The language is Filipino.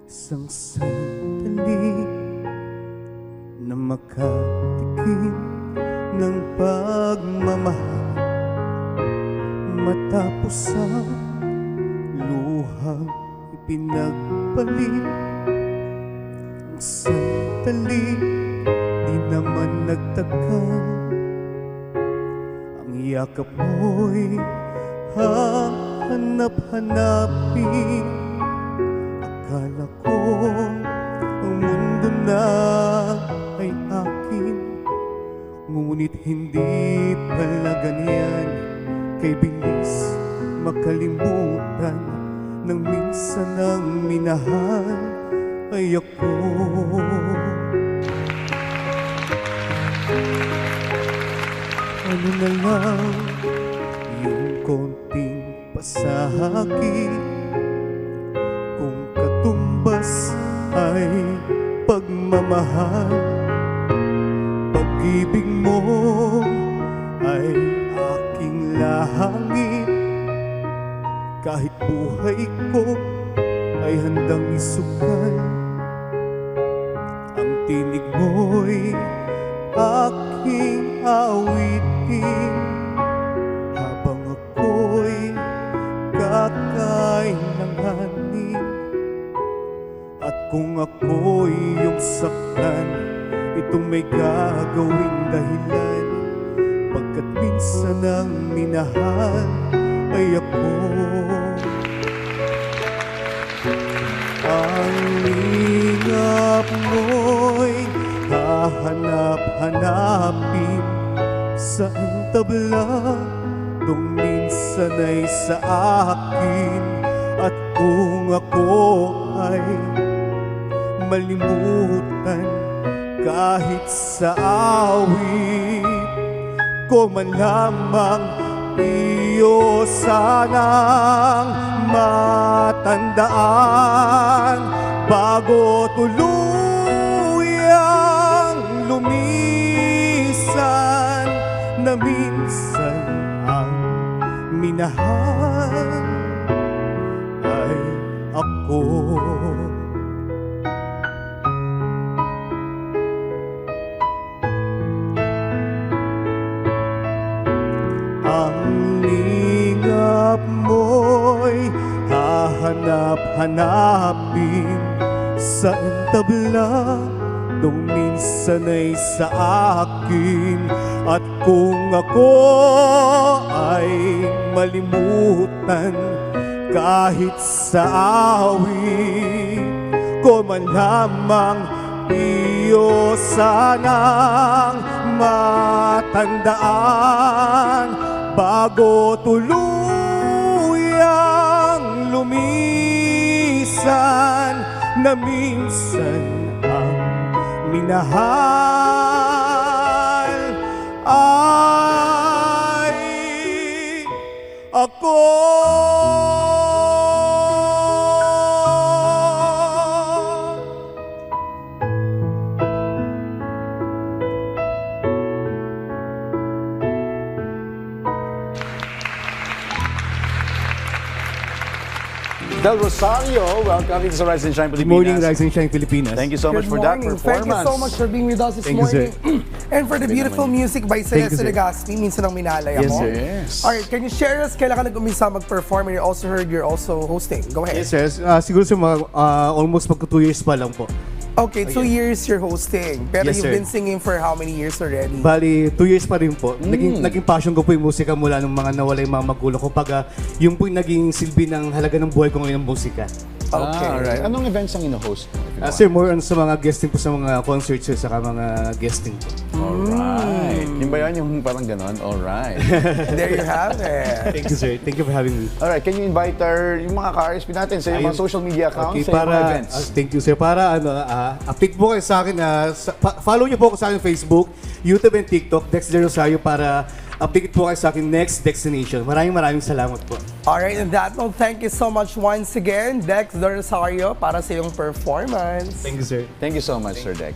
Isang sandali na makatikim ng pagmamahal, matapos ang luhang ipinagpalit. Ang sandali di naman nagtagal, ang yakap mo'y hahanap-hanapin. Akala ko ang mundo na ay akin, ngunit hindi pala ganyan. Kay bilis makalimutan nang minsan ang minahal ay ako. Ano na lang yung konting pasahagi, kung katumbas ay pagmamahal. Pag-ibig mo ay aking lahangin, kahit buhay ko ay handang isugal. Ang tinig mo'y aking awitin, habang ako'y kakain ng hanin. At kung ako'y iyong saktan, itong may gagawing dahilan, pagkat minsan ang minahal ay ako. Ang lingap mo'y hahanap-hanapin sa tabla, dong minsan ay sa akin. At kung ako ay malimutan, kahit sa awit ko man lamang, iyo sanang matandaan bago tuluyang lumisan, na minsan ang minahal ay ako. Ang lingap mo'y hahanap-hanapin sa tabla, dong minsan ay sa akin. At kung ako ay malimutan, kahit sa awit ko man lamang, iyo sanang matandaan bago tuluyang lumisan, na minsan ang minahal ay ako. Del Rosario, welcome to Rise and Shine Good Pilipinas. morning, Rise and Shine Pilipinas. Thank you so much for that performance. Thank you so much for being with us this Thank you, morning. And for the beautiful music by Thank you, Celeste sir. Legaspi, Minsan ang Minalay Yes, Ako. sir. Yes. Alright, can you share us kailan ka nag-umisa mag-perform, and you also heard you're also hosting? Go ahead. Yes, sir. Siguro sa mga almost magka 2 years pa lang po. Okay, 2 years you're hosting. Pero Yes, you've sir. been singing for how many years already? Bali, 2 years pa rin po. Naging passion ko po yung musika mula nung mga nawala yung mga magulang ko. Pag yung po yung naging silbi ng halaga ng buhay ko ngayon ng musika. Okay. Alright. Anong events ang ino-host? Sir, more on sa mga guesting po sa mga concerts, sir, saka mga guesting po. Alright. Yung ba yan? Yung parang ganon? Alright. There you have it. Thank you, sir. Thank you for having me. Alright, can you invite yung mga ka-RSP natin sa yung mga Ayun. social media accounts, Okay, sa yung mga para, events? thank you, sir. Para, update po kayo sa akin, follow niyo po ako sa akin Facebook, YouTube and TikTok, Dex Del Rosario, para update po kayo sa akin next destination. Maraming salamat po. Alright, and that note, thank you so much once again, Dex Del Rosario, para sa iyong performance. Thank you, sir. Thank you so much, Sir Dex.